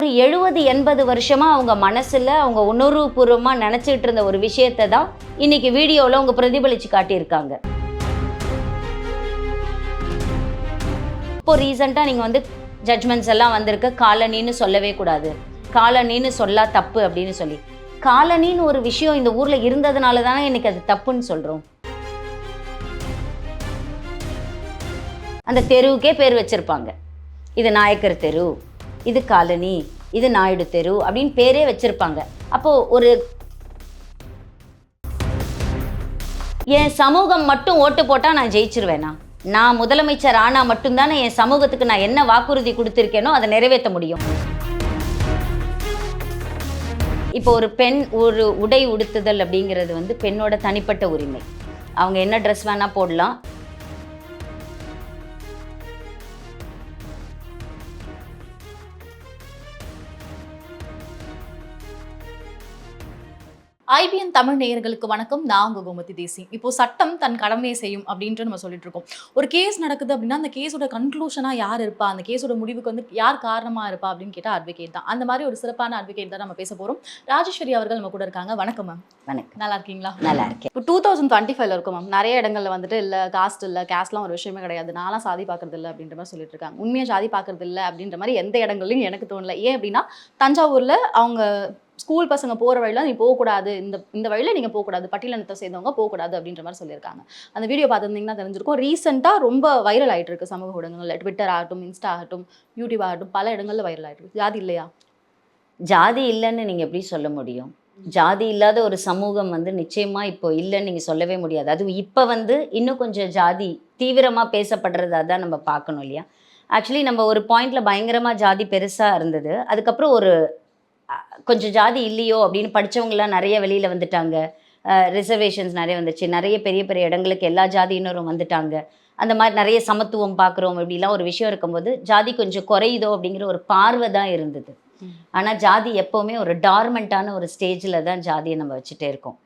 ஒரு 70-80 வருஷமா அவங்க மனசுல அவங்க உணர்வுபூர்வமா நினைச்சிட்டு இருந்த ஒரு விஷயத்தை தான் இன்னைக்கு வீடியோல அவங்க பிரதிபலிச்சு காட்டியிருக்காங்க. இப்போ ரீசெண்டா நீங்க வந்து ஜட்மெண்ட்ஸ் எல்லாம் வந்திருக்கு, காலனின்னு சொல்லவே கூடாது, காலனின்னு சொல்லா தப்பு அப்படின்னு சொல்லி. காலனின்னு ஒரு விஷயம் இந்த ஊர்ல இருந்ததுனால தானே இன்னைக்கு அது தப்புன்னு சொல்றோம். அந்த தெருவுக்கே பேர் வச்சிருப்பாங்க. இது நாயக்கர் தெரு, இது காலனி, இது நாயுடு தெரு அப்படின்னு பேரே வச்சிருப்பாங்க. அப்போ ஒரு என் சமூகம் மட்டும் ஓட்டு போட்டா நான் ஜெயிச்சிருவேனா? நான் முதலமைச்சர் ஆனா மட்டும்தானே என் சமூகத்துக்கு நான் என்ன வாக்குறுதி கொடுத்திருக்கேனோ அதை நிறைவேற்ற முடியும். இப்போ ஒரு பெண் ஒரு உடை உடுத்துதல் அப்படிங்கிறது வந்து பெண்ணோட தனிப்பட்ட உரிமை. அவங்க என்ன ட்ரெஸ் வேணா போடலாம். ஐபிஎன் தமிழ் நேயர்களுக்கு வணக்கம். நான் உங்க கோமதி தேசி. இப்போ சட்டம் தன் கடமையை செய்யும் அப்படின்ட்டு நம்ம சொல்லிட்டு இருக்கோம். ஒரு கேஸ் நடக்குது அப்படின்னா அந்த கேஸோட கன்க்ளூஷனா யார் இருப்பா, அந்த கேஸோட முடிவுக்கு வந்து யார் காரணமா இருப்பா அப்படின்னு கேட்டா அட்வொகேட் தான். அந்த மாதிரி ஒரு சிறப்பான அட்வொகேட் தான் நம்ம பேச போறோம். ராஜேஸ்வரி அவர்கள் நம்ம கூட இருக்காங்க. வணக்கம் மேம். வணக்கம். நல்லா இருக்கீங்களா? நல்லா இருக்கேன். இப்போ 2025 இருக்கும் மேம். நிறைய இடங்கள்ல வந்துட்டு இல்ல காஸ்ட் இல்ல, கேஸ்ட்லாம் ஒரு விஷயமே கிடையாது, நான்லாம் சாதி பார்க்கறது இல்லை அப்படின்ற மாதிரி சொல்லிட்டு இருக்காங்க. உண்மையா சாதி பார்க்கறது இல்லை அப்படின்ற மாதிரி எந்த இடங்கள்லையும் எனக்கு தோணல. ஏன் அப்படின்னா தஞ்சாவூர்ல அவங்க ஸ்கூல் பசங்க போகிற வழியில் நீ போகக்கூடாது, இந்த வழியில் நீங்கள் போகக்கூடாது, பட்டியலினத்தை சேர்ந்தவங்க போகக்கூடாது அப்படின்ற மாதிரி சொல்லியிருக்காங்க. அந்த வீடியோ பார்த்துருந்தீங்கன்னா தெரிஞ்சிருக்கும். ரீசெண்டாக ரொம்ப வைரல் ஆகிட்டு இருக்கு சமூக ஊடகங்களில். ட்விட்டர் ஆகட்டும், இன்ஸ்டா ஆகட்டும், யூடியூப் ஆகட்டும், பல இடங்களில் வைரல் ஆகிட்டு இருக்கு. ஜாதி இல்லையா? ஜாதி இல்லைன்னு நீங்கள் எப்படி சொல்ல முடியும்? ஜாதி இல்லாத ஒரு சமூகம் வந்து நிச்சயமாக இப்போ இல்லைன்னு நீங்கள் சொல்லவே முடியாது. அதுவும் இப்போ வந்து இன்னும் கொஞ்சம் ஜாதி தீவிரமாக பேசப்படுறதா தான் நம்ம பார்க்கணும் இல்லையா? ஆக்சுவலி நம்ம ஒரு பாயிண்டில் பயங்கரமாக ஜாதி பெருசாக இருந்தது. அதுக்கப்புறம் ஒரு கொஞ்சம் ஜாதி இல்லையோ அப்படின்னு படித்தவங்களாம் நிறைய வெளியில் வந்துட்டாங்க. ரிசர்வேஷன்ஸ் நிறைய வந்துச்சு. நிறைய பெரிய பெரிய இடங்களுக்கு எல்லா ஜாதியினரும் வந்துட்டாங்க. அந்த மாதிரி நிறைய சமத்துவம் பார்க்குறோம் இப்படிலாம் ஒரு விஷயம் இருக்கும்போது ஜாதி கொஞ்சம் குறையுதோ அப்படிங்கிற ஒரு பார்வை தான் இருந்தது. ஆனால் ஜாதி எப்போவுமே ஒரு டார்மெண்ட்டான ஒரு ஸ்டேஜில் தான் ஜாதியை நம்ம வச்சுட்டே இருக்கோம்.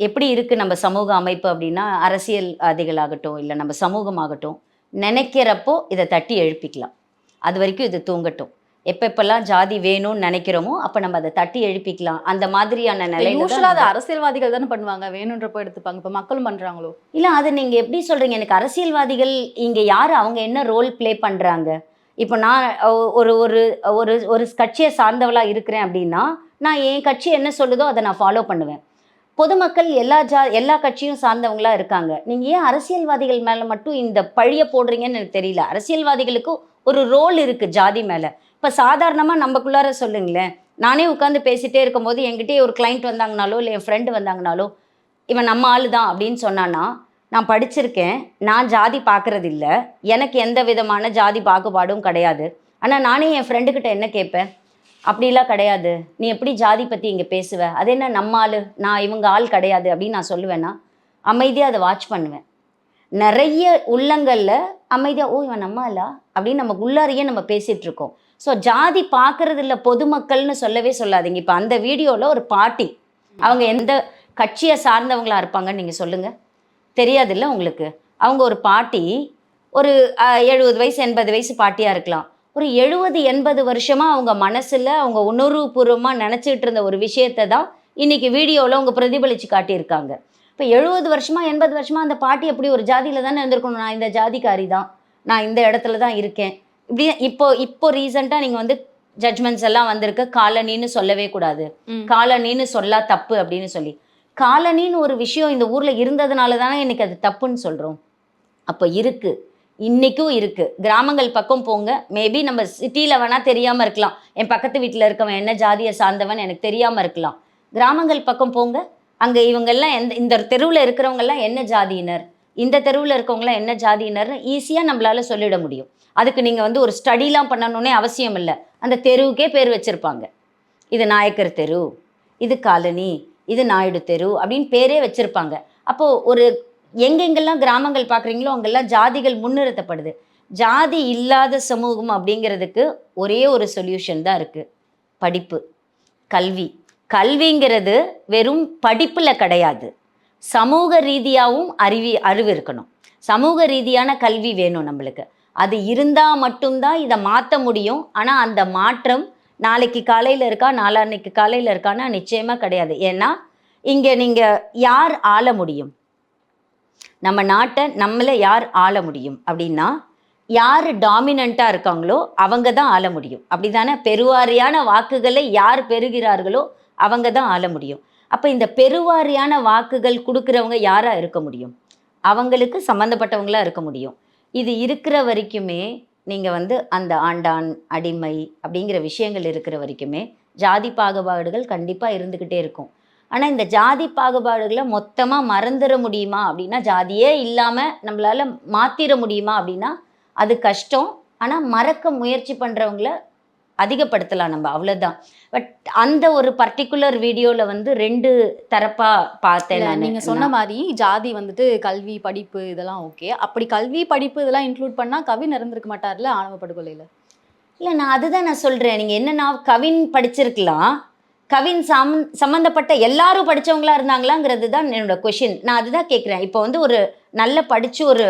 எப்படி இருக்குது நம்ம சமூக அமைப்பு அப்படின்னா, அரசியல்வாதிகளாகட்டும் இல்லை நம்ம சமூகமாகட்டும் நினைக்கிறப்போ இதை தட்டி எழுப்பிக்கலாம். அது வரைக்கும் இது தூங்கட்டும். எப்பெல்லாம் ஜாதி வேணும்னு நினைக்கிறோமோ அப்போ நம்ம அதை தட்டி எழுப்பிக்கலாம். அந்த மாதிரியான நிலையில அது அரசியல்வாதிகள் தானே பண்ணுவாங்க, வேணுன்றப்போ எடுத்துப்பாங்க. இப்போ மக்களும் பண்ணுறாங்களோ? இல்லை, அது நீங்கள் எப்படி சொல்கிறீங்க? எனக்கு அரசியல்வாதிகள் இங்கே யார், அவங்க என்ன ரோல் ப்ளே பண்ணுறாங்க? இப்போ நான் ஒரு ஒரு ஒரு ஒரு கட்சியை சார்ந்தவளாக இருக்கிறேன் அப்படின்னா நான் என் கட்சி என்ன சொல்லுதோ அதை நான் ஃபாலோ பண்ணுவேன். பொதுமக்கள் எல்லா கட்சியும் சார்ந்தவங்களா இருக்காங்க. நீங்கள் ஏன் அரசியல்வாதிகள் மேலே மட்டும் இந்த பழியை போடுறீங்கன்னு எனக்கு தெரியல. அரசியல்வாதிகளுக்கும் ஒரு ரோல் இருக்குது ஜாதி மேலே. இப்போ சாதாரணமாக நம்மக்குள்ளார சொல்லுங்களேன், நானே உட்காந்து பேசிகிட்டே இருக்கும்போது என்கிட்டே ஒரு கிளைண்ட் வந்தாங்கனாலோ இல்லை என் ஃப்ரெண்டு வந்தாங்கனாலோ இவன் நம்ம ஆளு தான் அப்படின்னு சொன்னான்னா, நான் படிச்சிருக்கேன், நான் ஜாதி பார்க்குறது இல்லை, எனக்கு எந்த விதமான ஜாதி பாகுபாடும் கிடையாது. ஆனால் நானே என் ஃப்ரெண்டுக்கிட்ட என்ன கேட்பேன், அப்படிலாம் கிடையாது, நீ எப்படி ஜாதி பற்றி இங்கே பேசுவ, அது என்ன நம்ம ஆள், நான் இவங்க ஆள் கிடையாது அப்படின்னு நான் சொல்லுவேன்னா அமைதியாக அதை வாட்ச் பண்ணுவேன். நிறைய உள்ளங்களில் அமைதியாக ஓ இவன் நம்ம ஆளா அப்படின்னு நமக்கு உள்ளாரையே நம்ம பேசிகிட்டு இருக்கோம். ஸோ ஜாதி பார்க்கறது இல்லை பொதுமக்கள்னு சொல்லவே சொல்லாதீங்க. இப்போ அந்த வீடியோவில் ஒரு பாட்டி, அவங்க எந்த கட்சியை சார்ந்தவங்களா இருப்பாங்கன்னு நீங்கள் சொல்லுங்கள், தெரியாதுல்ல உங்களுக்கு. அவங்க ஒரு பாட்டி, ஒரு 70 வயசு 80 வயசு பாட்டியாக இருக்கலாம். ஒரு 70-80 வருஷமாக அவங்க மனசில் அவங்க உணர்வுபூர்வமாக நினச்சிட்டு இருந்த ஒரு விஷயத்தை தான் இன்றைக்கி வீடியோவில் அவங்க பிரதிபலித்து காட்டியிருக்காங்க. இப்போ 70 வருஷமாக 80 வருஷமாக அந்த பாட்டி எப்படி ஒரு ஜாதியில் தானே இருந்திருக்கணும், நான் இந்த ஜாதிக்காரி தான், நான் இந்த இடத்துல தான் இருக்கேன் இப்படி. இப்போ ரீசெண்டாக நீங்கள் வந்து ஜட்மெண்ட்ஸ் எல்லாம் வந்திருக்கு, காலனின்னு சொல்லவே கூடாது, காலனின்னு சொல்லா தப்பு அப்படின்னு சொல்லி. காலனின்னு ஒரு விஷயம் இந்த ஊரில் இருந்ததுனால தானே இன்னைக்கு அது தப்புன்னு சொல்கிறோம். அப்போ இருக்குது, இன்றைக்கும் இருக்குது. கிராமங்கள் பக்கம் போங்க, மேபி நம்ம சிட்டியில் வேணால் தெரியாமல் இருக்கலாம், என் பக்கத்து வீட்டில் இருக்கவன் என்ன ஜாதியை சார்ந்தவன் எனக்கு தெரியாமல் இருக்கலாம். கிராமங்கள் பக்கம் போங்க, அங்கே இவங்கெல்லாம் இந்த தெருவில் இருக்கிறவங்கெல்லாம் என்ன ஜாதியினர், இந்த தெருவில் இருக்கவங்களாம் என்ன ஜாதியினர்னு ஈஸியாக நம்மளால் சொல்லிட முடியும். அதுக்கு நீங்கள் வந்து ஒரு ஸ்டடிலாம் பண்ணணுன்னே அவசியம் இல்லை. அந்த தெருவுக்கே பேர் வச்சுருப்பாங்க. இது நாயக்கர் தெரு, இது காலனி, இது நாயுடு தெரு அப்படின்னு பேரே வச்சுருப்பாங்க. அப்போது ஒரு எங்கெங்கெல்லாம் கிராமங்கள் பார்க்குறீங்களோ அங்கெல்லாம் ஜாதிகள் முன்னிறுத்தப்படுது. ஜாதி இல்லாத சமூகம் அப்படிங்கிறதுக்கு ஒரே ஒரு சொல்யூஷன் தான் இருக்குது, படிப்பு, கல்வி. கல்விங்கிறது வெறும் படிப்பில் கிடையாது, சமூக ரீதியாகவும் அறிவு இருக்கணும். சமூக ரீதியான கல்வி வேணும் நம்மளுக்கு. அது இருந்தால் மட்டும்தான் இதை மாற்ற முடியும். ஆனால் அந்த மாற்றம் நாளைக்கு காலையில் இருக்கா, நாளான்னைக்கு காலையில் இருக்கான்னா நிச்சயமாக கிடையாது. ஏன்னா இங்கே நீங்கள் யார் ஆள முடியும், நம்ம நாட்டை நம்மளை யார் ஆள முடியும் அப்படின்னா, யார் டாமினண்ட்டாக இருக்காங்களோ அவங்க தான் ஆள முடியும். அப்படி தானே? பெருவாரியான வாக்குகளை யார் பெறுகிறார்களோ அவங்க தான் ஆள முடியும். அப்போ இந்த பெருவாரியான வாக்குகள் கொடுக்குறவங்க யாராக இருக்க முடியும்? அவங்களுக்கு சம்மந்தப்பட்டவங்களாக இருக்க முடியும். இது இருக்கிற வரைக்குமே நீங்கள் வந்து அந்த ஆண்டான், அடிமை அப்படிங்கிற விஷயங்கள் இருக்கிற வரைக்குமே ஜாதி பாகுபாடுகள் கண்டிப்பாக இருந்துக்கிட்டே இருக்கும். ஆனால் இந்த ஜாதி பாகுபாடுகளை மொத்தமாக மறந்துட முடியுமா அப்படின்னா, ஜாதியே இல்லாமல் நம்மளால் மாற்றிட முடியுமா அப்படின்னா அது கஷ்டம். ஆனால் மறக்க முயற்சி பண்ணுறவங்கள அதிகப்படுத்தலாம் நம்ம, அவ்வளோதான். பட் அந்த ஒரு பர்டிகுலர் வீடியோவில் வந்து 2 தரப்பாக பார்த்தேன் நான். நீங்க சொன்ன மாதிரி ஜாதி வந்துட்டு கல்வி படிப்பு இதெல்லாம் ஓகே. அப்படி கல்வி படிப்பு இதெல்லாம் இன்க்ளூட் பண்ணா கவின் இருந்திருக்க மாட்டார்ல ஆணவ படுகொலையில? இல்லை, நான் அதுதான் நான் சொல்கிறேன். நீங்கள் என்னன்னா கவின் படிச்சிருக்கலாம், கவின் சம்மந்தப்பட்ட எல்லாரும் படித்தவங்களா இருந்தாங்களாங்கிறது தான் என்னோட கொஷின். நான் அதுதான் கேட்குறேன். இப்போ வந்து ஒரு நல்ல படித்து ஒரு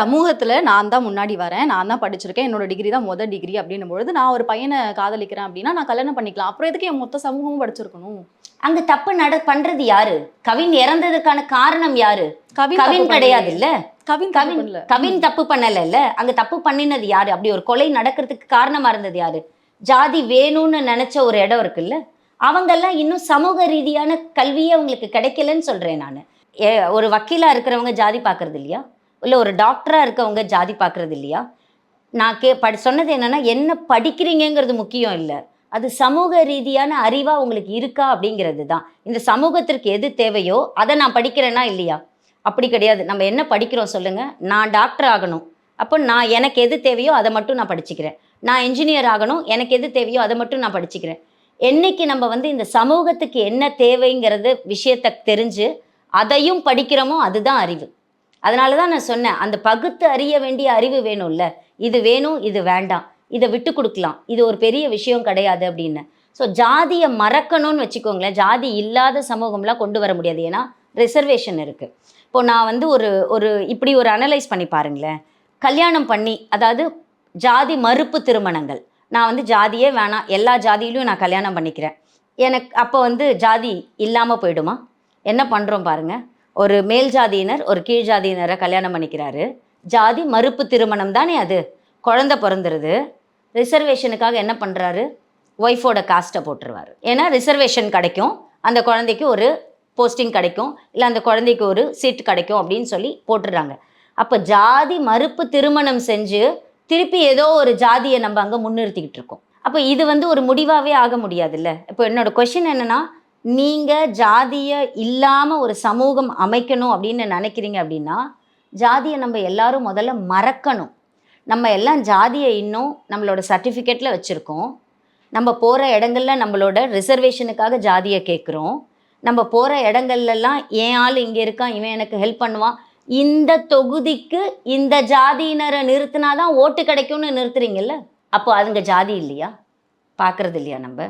சமூகத்துல நான் தான் முன்னாடி வரேன், நான் தான் படிச்சிருக்கேன், என்னோட டிகிரி தான் முதல் டிகிரி அப்படின்னும் பொழுது நான் ஒரு பையனை காதலிக்கிறேன் அப்படின்னா நான் கல்யாணம் பண்ணிக்கலாம். அப்புறம் எதுக்கு என் மொத்த சமூகமும் படிச்சிருக்கணும்? அங்கே தப்பு பண்றது யாரு? கவின் இறந்ததுக்கான காரணம் யாரு? கவின் கிடையாது இல்ல. கவின் தப்பு பண்ணல. அங்க தப்பு பண்ணினது யாரு? அப்படி ஒரு கொலை நடக்கிறதுக்கு காரணமா இருந்தது யாரு? ஜாதி வேணும்னு நினைச்ச ஒரு இடம் இருக்குல்ல, அவங்கெல்லாம் இன்னும் சமூக ரீதியான கல்வியே அவங்களுக்கு கிடைக்கலன்னு சொல்றேன் நான். ஒரு வக்கீலா இருக்கிறவங்க ஜாதி பார்க்கறது இல்லையா? இல்லை ஒரு டாக்டரா இருக்கவங்க ஜாதி பார்க்கறது இல்லையா? நான் சொன்னது என்னன்னா, என்ன படிக்கிறீங்கிறது முக்கியம் இல்லை, அது சமூக ரீதியான அறிவா உங்களுக்கு இருக்கா அப்படிங்கிறது தான். இந்த சமூகத்திற்கு எது தேவையோ அதை நான் படிக்கிறேன்னா இல்லையா? அப்படி கிடையாது. நம்ம என்ன படிக்கிறோம் சொல்லுங்க? நான் டாக்டர் ஆகணும், அப்போ நான் எனக்கு எது தேவையோ அதை மட்டும் நான் படிச்சுக்கிறேன். நான் இன்ஜினியர் ஆகணும், எனக்கு எது தேவையோ அதை மட்டும் நான் படிச்சுக்கிறேன். என்னைக்கு நம்ம வந்து இந்த சமூகத்துக்கு என்ன தேவைங்கிறது விஷயத்தை தெரிஞ்சு அதையும் படிக்கிறோமோ அதுதான் அறிவு. அதனால தான் நான் சொன்னேன், அந்த பகுத்து அறிய வேண்டிய அறிவு வேணும்ல. இது வேணும், இது வேண்டாம், இதை விட்டு கொடுக்கலாம், இது ஒரு பெரிய விஷயம் கிடையாது அப்படின்னு. ஸோ ஜாதியை மறக்கணும்னு வச்சுக்கோங்களேன். ஜாதி இல்லாத சமூகம்லாம் கொண்டு வர முடியாது, ஏன்னா ரிசர்வேஷன் இருக்குது. இப்போ நான் வந்து ஒரு இப்படி ஒரு அனலைஸ் பண்ணி பாருங்களேன். கல்யாணம் பண்ணி, அதாவது ஜாதி மறுப்பு திருமணங்கள், நான் வந்து ஜாதியே வேணாம், எல்லா ஜாதியிலையும் நான் கல்யாணம் பண்ணிக்கிறேன், எனக்கு அப்போ வந்து ஜாதி இல்லாமல் போயிடுமா? என்ன பண்ணுறோம் பாருங்கள். ஒரு மேல் ஜாதியினர் ஒரு கீழ் ஜாதியினரை கல்யாணம் பண்ணிக்கிறாரு, ஜாதி மறுப்பு திருமணம் தானே அது. குழந்தை பிறந்துருது, ரிசர்வேஷனுக்காக என்ன பண்ணுறாரு? ஒய்ஃபோட காஸ்ட்டை போட்டுருவார். ஏன்னா ரிசர்வேஷன் கிடைக்கும், அந்த குழந்தைக்கு ஒரு போஸ்டிங் கிடைக்கும், இல்லை அந்த குழந்தைக்கு ஒரு சீட் கிடைக்கும் அப்படின்னு சொல்லி போட்டுடுறாங்க. அப்போ ஜாதி மறுப்பு திருமணம் செஞ்சு திருப்பி ஏதோ ஒரு ஜாதியை நம்ம அங்கே முன்னிறுத்திக்கிட்டு இருக்கோம். அப்போ இது வந்து ஒரு முடிவாகவே ஆக முடியாதுல்ல. இப்போ என்னோட கொஷின் என்னென்னா, நீங்கள் ஜாதியை இல்லாமல் ஒரு சமூகம் அமைக்கணும் அப்படின்னு நினைக்கிறீங்க அப்படின்னா, ஜாதியை நம்ம எல்லாரும் முதல்ல மறக்கணும். நம்ம எல்லாம் ஜாதியை இன்னும் நம்மளோட சர்டிஃபிகேட்டில் வச்சுருக்கோம். நம்ம போகிற இடங்கள்ல நம்மளோட ரிசர்வேஷனுக்காக ஜாதியை கேட்குறோம். நம்ம போகிற இடங்கள்லாம் என் ஆள் இங்கே இருக்கான், இவன் எனக்கு ஹெல்ப் பண்ணுவான், இந்த தொகுதிக்கு இந்த ஜாதியினரை நிறுத்தினாதான் ஓட்டு கிடைக்கும்னு நிறுத்துறீங்கல்ல. அப்போ அதுங்க ஜாதி இல்லையா? பார்க்குறது இல்லையா நம்ம?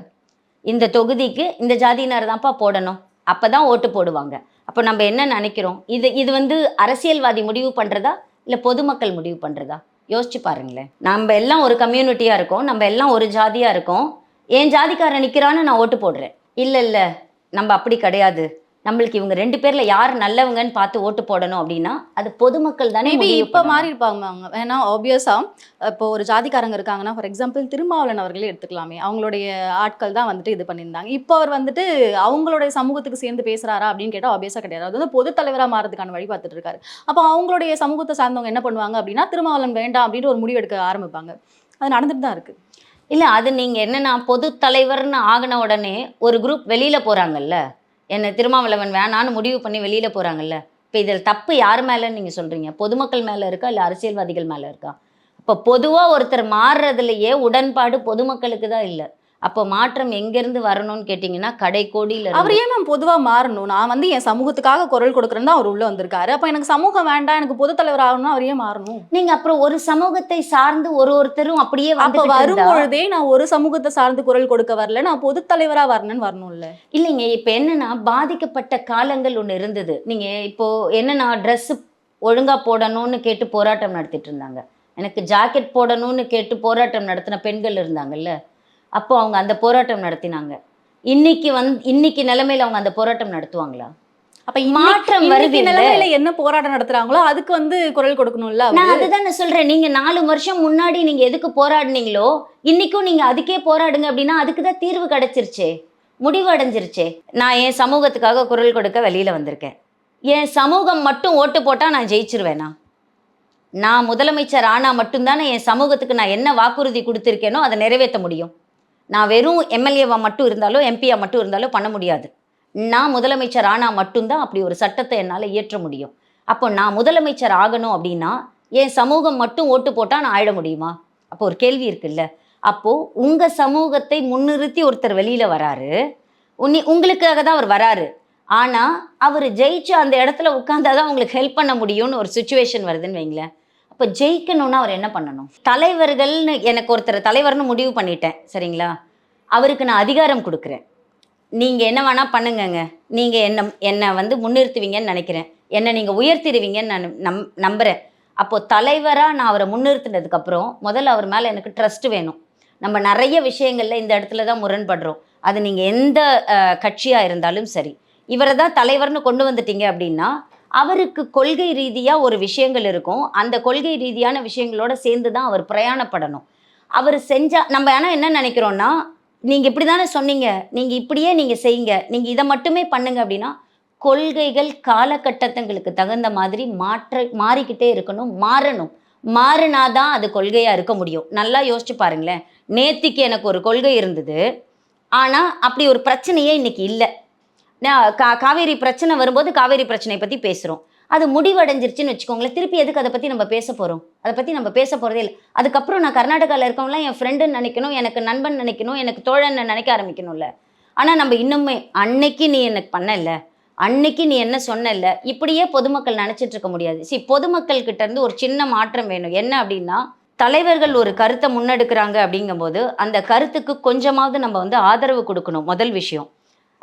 இந்த தொகுதிக்கு இந்த ஜாதியினர் தான்ப்பா போடணும், அப்போ தான் ஓட்டு போடுவாங்க. அப்போ நம்ம என்ன நினைக்கிறோம்? இது வந்து அரசியல்வாதி முடிவு பண்ணுறதா இல்லை பொதுமக்கள் முடிவு பண்ணுறதா? யோசிச்சு பாருங்களேன். நம்ம எல்லாம் ஒரு கம்யூனிட்டியாக இருக்கோம், நம்ம எல்லாம் ஒரு ஜாதியாக இருக்கோம், என் ஜாதிக்காரன் நிற்கிறான்னு நான் ஓட்டு போடுறேன். இல்லை, நம்ம அப்படி கிடையாது, நம்மளுக்கு இவங்க 2 பேர்ல யார் நல்லவங்கன்னு பார்த்து ஓட்டு போடணும் அப்படின்னா அது பொதுமக்கள் தானே. இப்போ மாறி இருப்பாங்க. ஏன்னா ஆப்வியஸாக இப்போ ஒரு ஜாதிக்காரங்க இருக்காங்கன்னா, ஃபார் எக்ஸாம்பிள் திருமாவளவன் அவர்களே எடுத்துக்கலாமே, அவங்களுடைய ஆட்கள் தான் வந்துட்டு இது பண்ணியிருந்தாங்க. இப்போ அவர் வந்துட்டு அவங்களுடைய சமூகத்துக்கு சேர்ந்து பேசுகிறாரா அப்படின்னு கேட்டால் ஆப்வியஸாக கிடையாது. அது வந்து பொது தலைவராக மாறதுக்கான வழி பார்த்துட்டு இருக்காரு. அப்போ அவங்களுடைய சமூகத்தை சார்ந்தவங்க என்ன பண்ணுவாங்க அப்படின்னா, திருமாவளவன் வேண்டாம் அப்படின்ட்டு ஒரு முடிவு எடுக்க ஆரம்பிப்பாங்க. அது நடந்துட்டு தான் இருக்குது. இல்லை, அது நீங்கள் என்னென்னா பொது தலைவர்னு ஆகின உடனே ஒரு குரூப் வெளியில் போகிறாங்கல்ல, என்ன திருமாவளவன் வேணான்னு முடிவு பண்ணி வெளியில் போகிறாங்கல்ல. இப்போ இதில் தப்பு யார் மேலேன்னு நீங்கள் சொல்கிறீங்க? பொதுமக்கள் மேலே இருக்கா இல்லை அரசியல்வாதிகள் மேலே இருக்கா? இப்போ பொதுவாக ஒருத்தர் மாறுறதுலையே உடன்பாடு பொதுமக்களுக்கு தான் இல்லை. அப்போ மாற்றம் எங்கேருந்து வரணும்னு கேட்டிங்கன்னா கடைக்கோடியில். அவர் ஏன் மேம் பொதுவாக மாறணும்? நான் வந்து என் சமூகத்துக்காக குரல் கொடுக்குறேன்னு தான் அவர் உள்ளே வந்திருக்காரு. அப்போ எனக்கு சமூகம் வேண்டாம், எனக்கு பொது தலைவர் ஆகணும்னா அவர் ஏன் மாறணும்? நீங்கள் அப்புறம் ஒரு சமூகத்தை சார்ந்து ஒருத்தரும் அப்படியே அப்போ வரும்பொழுதே நான் ஒரு சமூகத்தை சார்ந்து குரல் கொடுக்க வரல, நான் பொது தலைவராக வரணும்னு வரணும்ல. இல்லைங்க, இப்போ என்னன்னா பாதிக்கப்பட்ட காலங்கள் ஒன்று இருந்தது. நீங்கள் இப்போது என்னன்னா ட்ரெஸ்ஸு ஒழுங்காக போடணும்னு கேட்டு போராட்டம் நடத்திட்டு இருந்தாங்க. எனக்கு ஜாக்கெட் போடணும்னு கேட்டு போராட்டம் நடத்தின பெண்கள் இருந்தாங்கல்ல. அப்போ அவங்க அந்த போராட்டம் நடத்தினாங்க. இன்னைக்கு நிலைமையில அவங்க அந்த போராட்டம் நடத்துவாங்களா? அப்ப மாற்றம் இன்னைக்கு வருது இல்ல? நிலைமையில என்ன போராட்டம் நடத்துறாங்களோ அதுக்கு வந்து குரல் கொடுக்கணும்ல நான் அவரு. அதுதான் சொல்றேன். நீங்க 4 வருஷம் முன்னாடி நீங்க எதுக்கு போராடுனீங்களோ, இன்னைக்கும் நீங்க அதுக்கே போராடுங்க அப்படின்னா, அதுக்கு தான் தீர்வு கிடைச்சிருச்சே. முடிவு அடைஞ்சிருச்சே. நான் என் சமூகத்துக்காக குரல் கொடுக்க வெளியில வந்திருக்கேன். என் சமூகம் மட்டும் ஓட்டு போட்டா நான் ஜெயிச்சிருவேனா? நான் முதலமைச்சர் ஆனா மட்டும் தானே என் சமூகத்துக்கு நான் என்ன வாக்குறுதி குடுத்திருக்கேனோ, அத நிறைவேத்த முடியும். நான் வெறும் எம்எல்ஏவா மட்டும் இருந்தாலோ, எம்பியா மட்டும் இருந்தாலோ பண்ண முடியாது. நான் முதலமைச்சர் ஆனா மட்டும் தான் அப்படி ஒரு சட்டத்த என்னால இயற்ற முடியும். அப்போ நான் முதலமைச்சர் ஆகணும் அப்படின்னா, என் சமூகம் மட்டும் ஓட்டு போட்டா நான் ஆயிட முடியுமா? அப்போ ஒரு கேள்வி இருக்குல்ல. அப்போ உங்க சமூகத்தை முன்னிறுத்தி ஒருத்தர் வெளியில வராரு. உங்களுக்காக தான் அவர் வராரு. ஆனா, அவரு ஜெயிச்சு அந்த இடத்துல உட்கார்ந்தா தான் உங்களுக்கு ஹெல்ப் பண்ண முடியும்னு ஒரு சிச்சுவேஷன் வருதுன்னு வைங்களேன். அப்ப ஜெயிக்கணும்னா அவர் என்ன பண்ணணும்? தலைவர்கள்னு எனக்கு ஒருத்தர் தலைவர்னு முடிவு பண்ணிட்டேன். சரிங்களா? அவருக்கு நான் அதிகாரம் குடுக்குறேன். நீங்க என்ன வேணா பண்ணுங்கங்க. நீங்க என்ன வந்து முன்னிறுத்துவீங்கன்னு நெனைக்கிறேன். என்ன நீங்க உயர்த்திருவீங்கன்னு நான் நம்புறேன். அப்போ தலைவரா நான் அவர முன்னிறுத்தினதுக்கு அப்புறம், முதல்ல அவர் மேல எனக்கு ட்ரஸ்ட் வேணும். நம்ம நெறைய விஷயங்கள்ல இந்த இடத்துல தான் முரண்படுறோம். அது நீங்க எந்த கட்சியா இருந்தாலும் சரி. இவர தான் தலைவர்னு கொண்டு வந்துட்டீங்க அப்படின்னா, அவருக்கு கொள்கை ரீதியா ஒரு விஷயங்கள் இருக்கும். அந்த கொள்கை ரீதியான விஷயங்களோட சேர்ந்து தான் அவர் பிரயாணப்படணும். அவரு செஞ்சா நம்ம ஆனா என்ன நெனைக்கிறோம்னா, நீங்க இப்படி தானே சொன்னீங்க. நீங்க இப்படியே நீங்க செய்யுங்க. நீங்க இத மட்டுமே பண்ணுங்க அப்படின்னா, கொள்கைகள் காலகட்டத்துங்களுக்கு தகுந்த மாதிரி மாறிக்கிட்டே இருக்கணும். மாறணும். மாறுனா தான் அது கொள்கையா இருக்க முடியும். நல்லா யோசிச்சு பாருங்களேன். நேத்திக்கு எனக்கு ஒரு கொள்கை இருந்தது. ஆனா, அப்படி ஒரு பிரச்சனையே இன்னைக்கு இல்ல. காவேரி பிரச்சனை வரும்போது காவேரி பிரச்சனைய பத்தி பேசுறோம். அது முடிவடைஞ்சிருச்சுன்னு வச்சுக்கோங்களேன். திருப்பி எதுக்கு அத பத்தி நம்ம பேச போறோம்? அத பத்தி நம்ம பேச போறதே இல்ல. அதுக்கப்புறம் நான் கர்நாடகால இருக்கவங்கலாம் என் ஃப்ரெண்டுன்னு நெனைக்கணும், எனக்கு நண்பன் நெனைக்கணும், எனக்கு தோழன்னு நெனைக்க ஆரம்பிக்கணும்ல. ஆனா நம்ம இன்னுமே, "அன்னைக்கு நீ எனக்கு பண்ணல்ல, அன்னைக்கு நீ என்ன சொன்னல்ல" இப்படியே பொதுமக்கள் நெனைச்சிட்டு இருக்க முடியாது. பொதுமக்கள் கிட்ட இருந்து ஒரு சின்ன மாற்றம் வேணும். என்ன அப்படின்னா, தலைவர்கள் ஒரு கருத்த முன்னெடுக்குறாங்க அப்படிங்கும்போது, அந்த கருத்துக்கு கொஞ்சமாவது நம்ம வந்து ஆதரவு குடுக்கணும், முதல் விஷயம்.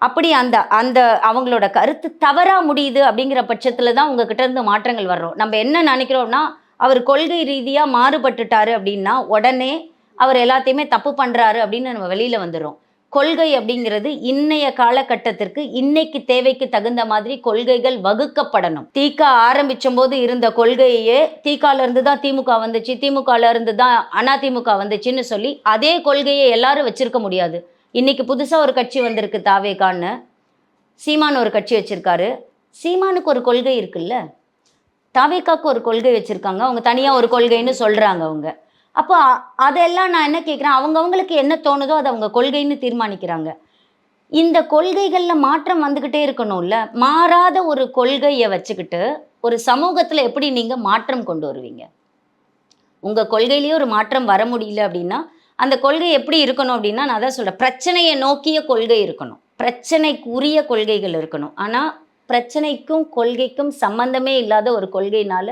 அப்படி அந்த அந்த அவங்களோட கருத்து தவறா முடியுது அப்படிங்கிற பட்சத்துல தான் உங்ககிட்ட இருந்து மாற்றங்கள் வரும். நம்ம என்ன நினைக்கிறோம்னா, அவர் கொள்கை ரீதியா மாறுபட்டுட்டாரு அப்படின்னா, உடனே அவர் எல்லாத்தையுமே தப்பு பண்றாரு அப்படின்னு நம்ம வெளியில வந்துர்றோம். கொள்கை அப்படிங்கிறது இன்னைய காலகட்டத்திற்கு, இன்னைக்கு தேவைக்கு தகுந்த மாதிரி கொள்கைகள் வகுக்கப்படணும். திக ஆரம்பிச்சம்போது இருந்த கொள்கையே, திகால இருந்து தான் திமுக வந்துச்சு, திமுகல இருந்து தான் அதிமுக வந்துச்சுன்னு சொல்லி, அதே கொள்கைய எல்லாரும் வச்சிருக்க முடியாது. இன்னைக்கு புதுசா ஒரு கட்சி வந்திருக்கு தாவேகான்னு. சீமான் ஒரு கட்சி வச்சிருக்காரு. சீமானுக்கு ஒரு கொள்கை இருக்குல்ல. தாவேகாக்கு ஒரு கொள்கை வச்சிருக்காங்க. அவங்க தனியா ஒரு கொள்கைன்னு சொல்றாங்க அவங்க. அப்போ அதெல்லாம் நான் என்ன கேட்கிறேன், அவங்கவங்களுக்கு என்ன தோணுதோ அத அவங்க கொள்கைன்னு தீர்மானிக்கிறாங்க. இந்த கொள்கைகள்ல மாற்றம் வந்துகிட்டே இருக்கணும்ல. மாறாத ஒரு கொள்கைய வச்சுக்கிட்டு, ஒரு சமூகத்துல எப்படி நீங்க மாற்றம் கொண்டு வருவீங்க? உங்க கொள்கையிலேயே ஒரு மாற்றம் வர முடியல அப்படின்னா, அந்த கொள்கை எப்படி இருக்கணும் அப்படின்னா, நான் அதான் சொல்றேன். பிரச்சனைய நோக்கிய கொள்கை இருக்கணும். பிரச்சனைக்கு உரிய கொள்கைகள் இருக்கணும். ஆனா, பிரச்சனைக்கும், கொள்கைக்கும் சம்மந்தமே இல்லாத ஒரு கொள்கையினால,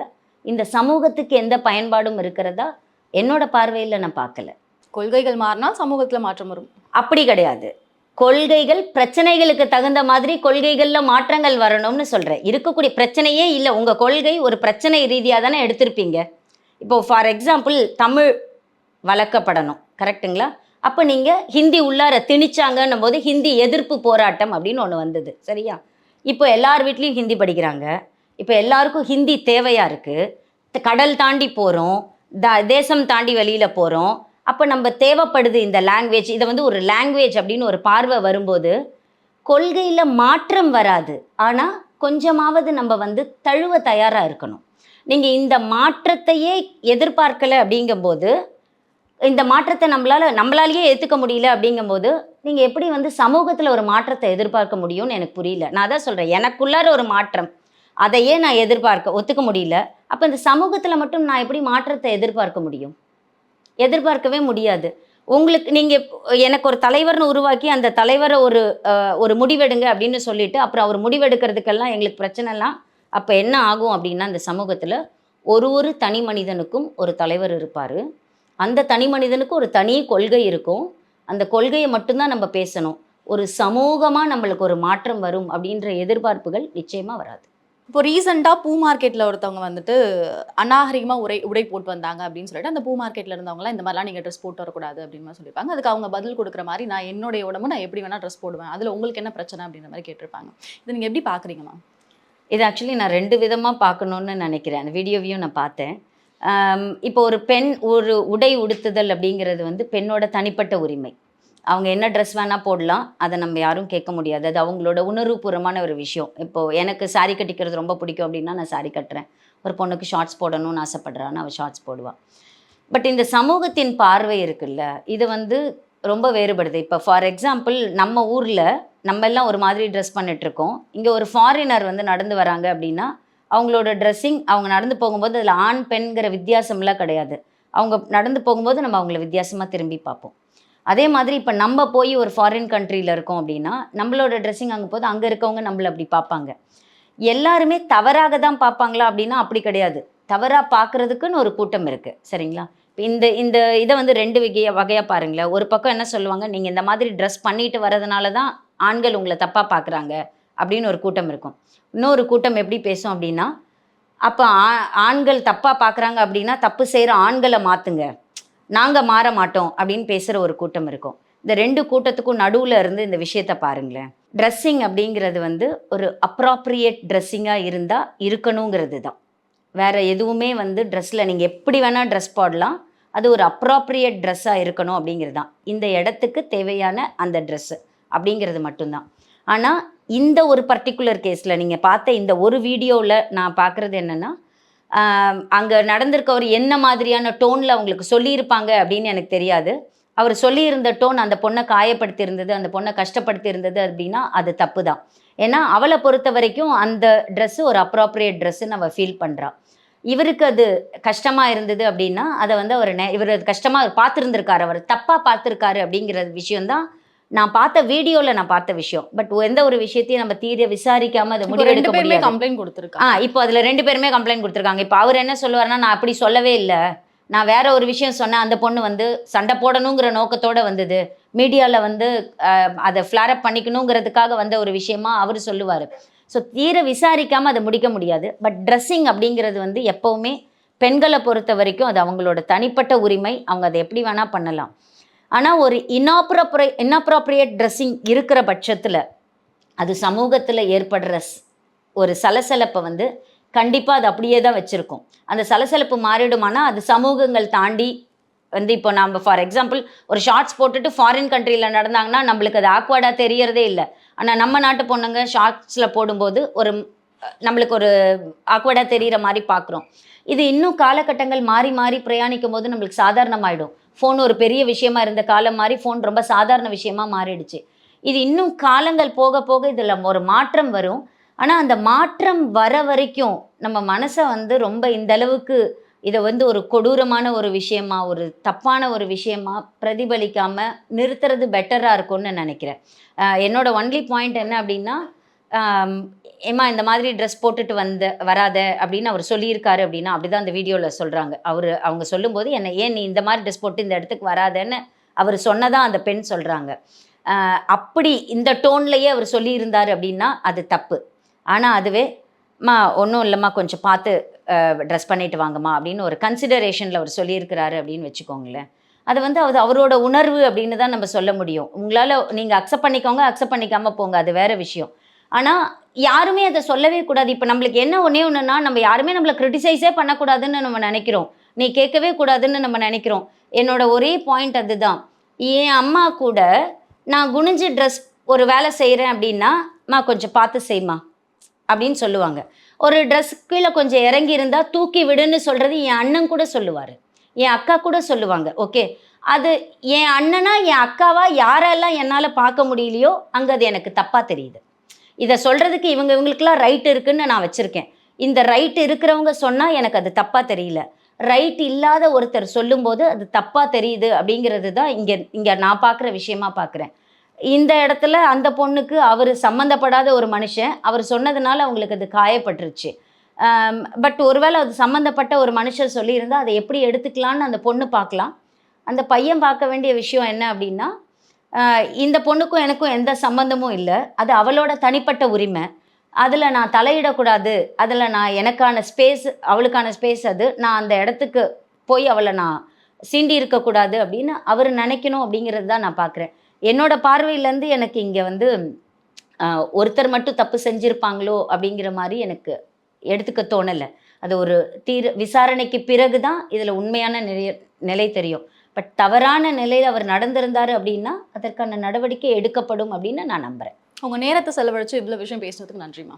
இந்த சமூகத்துக்கு எந்த பயன்பாடும் இருக்கிறதா, என்னோட பார்வையில நான் பார்க்கல. கொள்கைகள் மாறினா சமூகத்துல மாற்றம் வரும். அப்படி கிடையாது. கொள்கைகள் பிரச்சனைகளுக்கு தகுந்த மாதிரி கொள்கைகள்ல மாற்றங்கள் வரணும்னு சொல்றேன். இருக்கக்கூடிய பிரச்சனையே இல்ல. உங்க கொள்கை ஒரு பிரச்சனை ரீதியா தானே எடுத்திருப்பீங்க. இப்போ ஃபார் எக்ஸாம்பிள் தமிழ் வளர்க்கப்படணும். கரெக்ட்டுங்களா? அப்ப நீங்க ஹிந்தி உள்ளார திணிச்சாங்கன்னும்போது, ஹிந்தி எதிர்ப்பு போராட்டம் அப்படின்னு ஒண்ணு வந்தது. சரியா? இப்போ எல்லார் வீட்லயும் ஹிந்தி படிக்கிறாங்க. இப்ப எல்லாருக்கும் ஹிந்தி தேவையா இருக்கு. கடல் தாண்டி போறோம். தேசம் தாண்டி வெளியில போறோம். அப்ப நம்ம தேவைப்படுது இந்த லாங்குவேஜ். இத வந்து ஒரு லாங்குவேஜ் அப்படின்னு ஒரு பார்வை வரும்போது, கொள்கையில மாற்றம் வராது. ஆனா, கொஞ்சமாவது நம்ம வந்து தழுவ தயாரா இருக்கணும். நீங்க இந்த மாற்றத்தையே எதிர்பார்க்கல அப்படிங்கும்போது, இந்த மாற்றத்த நம்மளாலேயே ஏத்துக்க முடியல அப்படிங்கும்போது, நீங்க எப்படி வந்து சமூகத்துல ஒரு மாற்றத்த எதிர்பார்க்க முடியும்னு எனக்கு புரியல. நான் அதான் சொல்றேன். எனக்குள்ளார ஒரு மாற்றம். அதையே நான் ஒத்துக்க முடியல. அப்ப இந்த சமூகத்துல மட்டும் நான் எப்படி மாற்றத்த எதிர்பார்க்க முடியும்? எதிர்பார்க்கவே முடியாது. நீங்க எனக்கு ஒரு தலைவர்ன்னு உருவாக்கி, அந்த தலைவர ஒரு முடிவெடுங்க அப்படின்னு சொல்லிட்டு, அப்புறம் அவர் முடிவெடுக்கிறதுக்கெல்லாம் எங்களுக்கு பிரச்சனைலாம், அப்ப என்ன ஆகும் அப்படின்னா, இந்த சமூகத்துல ஒரு தனி மனிதனுக்கும் ஒரு தலைவர் இருப்பாரு. அந்த தனி மனிதனுக்கு ஒரு தனி கொள்கை இருக்கும். அந்த கொள்கைய மட்டும் தான் நம்ம பேசணும். ஒரு சமூகமா நம்மளுக்கு ஒரு மாற்றம் வரும் அப்படின்ற எதிர்பார்ப்புகள் நிச்சயமா வராது. இப்போ ரீசெண்டாக பூ மார்க்கெட்டில் ஒருத்தவங்க வந்துட்டு அநாகரிகமாக உடை போட்டு வந்தாங்க அப்படின்னு சொல்லிட்டு அந்த பூ மார்க்கெட்டில் இருந்தவங்களாம் இந்த மாதிரிலாம் நீங்கள் ட்ரெஸ் போட்டு வரக்கூடாது அப்படின்னு மாதிரி சொல்லியிருப்பாங்க. அதுக்கு அவங்க பதில் கொடுக்குற மாதிரி நான் என்னுடைய உடம்பு நான் எப்படி வேணால் ட்ரெஸ் போடுவேன், அதில் உங்களுக்கு என்ன பிரச்சனை அப்படின்ற மாதிரி கேட்டிருப்பாங்க. இதை நீங்கள் எப்படி பார்க்குறீங்க மேம்? இது ஆக்சுவலி நான் 2 விதமாக பார்க்கணுன்னு நினைக்கிறேன். அந்த வீடியோவையும் நான் பார்த்தேன். இப்போ ஒரு பெண் ஒரு உடை உடுத்துதல் அப்படிங்கிறது வந்து பெண்ணோட தனிப்பட்ட உரிமை. அவங்க என்ன ட்ரெஸ் வேணால் போடலாம், அதை நம்ம யாரும் கேட்க முடியாது. அது அவங்களோட உணர்வுபூர்வமான ஒரு விஷயம். இப்போது எனக்கு சாரி கட்டிக்கிறது ரொம்ப பிடிக்கும் அப்படின்னா நான் சாரி கட்டுறேன். ஒரு பொண்ணுக்கு ஷார்ட்ஸ் போடணும்னு ஆசைப்படுறான்னு அவள் ஷார்ட்ஸ் போடுவாள். பட் இந்த சமூகத்தின் பார்வை இருக்குல்ல, இது வந்து ரொம்ப வேறுபடுது. இப்போ ஃபார் எக்ஸாம்பிள் நம்ம ஊரில் நம்ம எல்லாம் ஒரு மாதிரி ட்ரெஸ் பண்ணிகிட்ருக்கோம். இங்கே ஒரு ஃபாரினர் வந்து நடந்து வராங்க அப்படின்னா அவங்களோட ட்ரெஸ்ஸிங், அவங்க நடந்து போகும்போது அதில் ஆண் பெண்கிற வித்தியாசம்லாம் கிடையாது. அவங்க நடந்து போகும்போது நம்ம அவங்கள வித்தியாசமாக திரும்பி பார்ப்போம். அதே மாதிரி இப்போ நம்ம போய் ஒரு ஃபாரின் கண்ட்ரியில் இருக்கோம் அப்படின்னா நம்மளோட ட்ரெஸ்ஸிங் அங்கே போது அங்கே இருக்கவங்க நம்மளை அப்படி பார்ப்பாங்க. எல்லாருமே தவறாக தான் பார்ப்பாங்களா அப்படின்னா அப்படி கிடையாது. தவறாக பார்க்குறதுக்குன்னு ஒரு கூட்டம் இருக்குது, சரிங்களா? இப்போ இந்த இந்த இதை வந்து 2 வகையாக பாருங்களேன். ஒரு பக்கம் என்ன சொல்லுவாங்க, நீங்கள் இந்த மாதிரி ட்ரெஸ் பண்ணிட்டு வரதுனால தான் ஆண்கள் உங்களை தப்பாக பார்க்குறாங்க அப்படின்னு ஒரு கூட்டம் இருக்கும். இன்னொரு கூட்டம் எப்படி பேசும் அப்படின்னா, அப்போ ஆண்கள் தப்பாக பார்க்குறாங்க அப்படின்னா தப்பு செய்கிற ஆண்களை மாற்றுங்க, நாங்கள் மாற மாட்டோம் அப்படின்னு பேசுகிற ஒரு கூட்டம் இருக்கும். இந்த 2 கூட்டத்துக்கும் நடுவில் இருந்து இந்த விஷயத்தை பாருங்களேன். ட்ரெஸ்ஸிங் அப்படிங்கிறது வந்து ஒரு அப்ராப்ரியேட் ட்ரெஸ்ஸிங்காக இருந்தால் இருக்கணுங்கிறது தான். வேறு எதுவுமே வந்து ட்ரெஸ்ஸில் நீங்கள் எப்படி வேணால் ட்ரெஸ் போடலாம், அது ஒரு அப்ராப்ரியேட் ட்ரெஸ்ஸாக இருக்கணும் அப்படிங்கிறது தான். இந்த இடத்துக்கு தேவையான அந்த ட்ரெஸ்ஸு அப்படிங்கிறது மட்டும்தான். ஆனால் இந்த ஒரு பர்டிகுலர் கேஸில் நீங்கள் பார்த்த இந்த ஒரு வீடியோவில் நான் பார்க்குறது என்னென்னா, அங்கே நடந்திருக்கவர் என்ன மாதிரியான டோனில் அவங்களுக்கு சொல்லியிருப்பாங்க அப்படின்னு எனக்கு தெரியாது. அவர் சொல்லியிருந்த டோன் அந்த பொண்ணை காயப்படுத்தி இருந்தது, அந்த பொண்ணை கஷ்டப்படுத்தி இருந்தது அப்படின்னா அது தப்பு தான். ஏன்னா அவளை பொறுத்த வரைக்கும் அந்த ட்ரெஸ்ஸு ஒரு அப்ராப்ரியேட் ட்ரெஸ்ஸுன்னு அவள் ஃபீல் பண்ணுறா. இவருக்கு அது கஷ்டமாக இருந்தது அப்படின்னா அதை வந்து இவர் அது கஷ்டமாக பார்த்துருந்துருக்காரு, அவர் தப்பாக பார்த்துருக்காரு அப்படிங்கிற விஷயந்தான் நான் பார்த்த வீடியோவில் நான் பார்த்த விஷயம். பட் எந்த ஒரு விஷயத்தையும் நம்ம தீர விசாரிக்காமல் அதை முடிவெடுக்க முடியாது. கம்ப்ளைண்ட் கொடுத்துருக்காங்க. இப்போ அதில் 2 பேருமே கம்ப்ளைண்ட் கொடுத்துருக்காங்க. இப்போ அவர் என்ன சொல்லுவார்னா, நான் அப்படி சொல்லவே இல்லை, நான் வேற ஒரு விஷயம் சொன்னேன், அந்த பொண்ணு வந்து சண்டை போடணுங்கிற நோக்கத்தோடு வந்தது, மீடியாவில் வந்து அதை ஃப்ளாரப் பண்ணிக்கணுங்கிறதுக்காக வந்த ஒரு விஷயமா அவர் சொல்லுவார். ஸோ தீர விசாரிக்காமல் அதை முடிக்க முடியாது. பட் ட்ரெஸ்ஸிங் அப்படிங்கிறது வந்து எப்போவுமே பெண்களை பொறுத்த வரைக்கும் அது அவங்களோட தனிப்பட்ட உரிமை, அவங்க அதை எப்படி வேணால் பண்ணலாம். ஆனால் ஒரு இன்அப்ராப்ரியேட் ட்ரெஸ்ஸிங் இருக்கிற பட்சத்தில் அது சமூகத்தில் ஏற்படுற ஒரு சலசலப்பை வந்து கண்டிப்பாக அது அப்படியே தான் வச்சுருக்கோம். அந்த சலசலப்பு மாறிடுமானா அது சமூகங்கள் தாண்டி வந்து இப்போ நம்ம ஃபார் எக்ஸாம்பிள் ஒரு ஷார்ட்ஸ் போட்டுட்டு ஃபாரின் கண்ட்ரியில் நடந்தாங்கன்னா நம்மளுக்கு அது ஆக்வர்டாக தெரியறதே இல்லை. ஆனால் நம்ம நாட்டு பொண்ணுங்க ஷார்ட்ஸில் போடும்போது நம்மளுக்கு ஒரு ஆக்வர்டாக தெரிகிற மாதிரி பார்க்குறோம். இது இன்னும் காலகட்டங்கள் மாறி மாறி பிரயாணிக்கும் போது நம்மளுக்கு சாதாரணமாயிடும். ஃபோன் ஒரு பெரிய விஷயமா இருந்த காலம் மாதிரி ஃபோன் ரொம்ப சாதாரண விஷயமா மாறிடுச்சு. இது இன்னும் காலங்கள் போக போக இதில் ஒரு மாற்றம் வரும். ஆனால் அந்த மாற்றம் வர வரைக்கும் நம்ம மனசை வந்து ரொம்ப இந்த அளவுக்கு இதை வந்து ஒரு கொடூரமான ஒரு விஷயமா, ஒரு தப்பான ஒரு விஷயமா பிரதிபலிக்காமல் நிறுத்துறது பெட்டராக இருக்கும்னு நினைக்கிறேன். என்னோட ஒன்லி பாயிண்ட் என்ன அப்படின்னா, ஏம்மா இந்த மாதிரி ட்ரெஸ் போட்டுட்டு வராத அப்படின்னு அவர் சொல்லியிருக்காரு அப்படின்னா, அப்படி தான் அந்த வீடியோவில் சொல்கிறாங்க. அவங்க சொல்லும்போது ஏன் நீ இந்த மாதிரி ட்ரெஸ் போட்டு இந்த இடத்துக்கு வராதன்னு அவர் சொன்னதான் அந்த பெண் சொல்கிறாங்க. அப்படி இந்த டோன்லேயே அவர் சொல்லியிருந்தார் அப்படின்னா அது தப்பு. ஆனால் அதுவே ஒன்றும் இல்லைம்மா கொஞ்சம் பார்த்து ட்ரெஸ் பண்ணிட்டு வாங்கம்மா அப்படின்னு ஒரு கன்சிடரேஷனில் அவர் சொல்லியிருக்கிறாரு அப்படின்னு வச்சுக்கோங்களேன். அது வந்து அவரோட உணர்வு அப்படின்னு தான் நம்ம சொல்ல முடியும். உங்களால் நீங்கள் அக்செப்ட் பண்ணிக்கோங்க, அக்செப்ட் பண்ணிக்காமல் போங்க, அது வேறு விஷயம். ஆனால் யாருமே அதை சொல்லவே கூடாது. இப்போ நம்மளுக்கு என்ன ஒன்றுனா நம்ம யாருமே நம்மளை கிரிட்டிசைஸே பண்ணக்கூடாதுன்னு நம்ம நினைக்கிறோம், நீ கேட்கவே கூடாதுன்னு நம்ம நினைக்கிறோம். என்னோட ஒரே பாயிண்ட் அதுதான். என் அம்மா கூட நான் குனிஞ்சு ட்ரெஸ் ஒரு வேலை செய்கிறேன் அப்படின்னா, கொஞ்சம் பார்த்து செய்யுமா அப்படின்னு சொல்லுவாங்க. ஒரு ட்ரெஸ் கீழே கொஞ்சம் இறங்கி இருந்தால் தூக்கி விடுன்னு சொல்கிறது என் அண்ணன் கூட சொல்லுவார், என் அக்கா கூட சொல்லுவாங்க. ஓகே, அது என் அண்ணனா என் அக்காவா யாரெல்லாம் என்னால் பார்க்க முடியலையோ அங்கே அது எனக்கு தப்பாக தெரியுது. இதை சொல்கிறதுக்கு இவங்களுக்கெல்லாம் ரைட் இருக்குதுன்னு நான் வச்சுருக்கேன். இந்த ரைட் இருக்கிறவங்க சொன்னால் எனக்கு அது தப்பாக தெரியல, ரைட் இல்லாத ஒருத்தர் சொல்லும்போது அது தப்பாக தெரியுது அப்படிங்கிறது தான் இங்கே நான் பார்க்குற விஷயமா பார்க்குறேன். இந்த இடத்துல அந்த பொண்ணுக்கு அவர் சம்மந்தப்படாத ஒரு மனுஷன் அவர் சொன்னதுனால அவங்களுக்கு அது காயப்பட்டுருச்சு. பட் ஒருவேளை அது சம்மந்தப்பட்ட ஒரு மனுஷன் சொல்லியிருந்தால் அதை எப்படி எடுத்துக்கலான்னு அந்த பொண்ணு பார்க்கலாம். அந்த பையன் பார்க்க வேண்டிய விஷயம் என்ன அப்படின்னா, இந்த பொண்ணுக்கும் எனக்கும் எந்த சம்மந்தமும் இல்லை, அது அவளோட தனிப்பட்ட உரிமை. அதில் நான் தலையிடக்கூடாது, அதில் நான் எனக்கான ஸ்பேஸ், அவளுக்கான ஸ்பேஸ் அது, நான் அந்த இடத்துக்கு போய் அவளை நான் சீண்டி இருக்கக்கூடாது அப்படின்னு அவர் நினைக்கணும் அப்படிங்கிறது தான் நான் பார்க்குறேன். என்னோட பார்வையிலேருந்து எனக்கு இங்கே வந்து ஒருத்தர் மட்டும் தப்பு செஞ்சிருப்பாங்களோ அப்படிங்கிற மாதிரி எனக்கு எடுத்துக்க தோணலை. அது ஒரு விசாரணைக்கு பிறகு தான் இதில் உண்மையான நிலை தெரியும். பட் தவறான நிலையில் அவர் நடந்திருந்தார் அப்படின்னா அதற்கான நடவடிக்கை எடுக்கப்படும் அப்படின்னு நான் நம்புகிறேன். உங்க நேரத்தை செலவழிச்சு இவ்வளவு விஷயம் பேசுனதுக்கு நன்றிமா.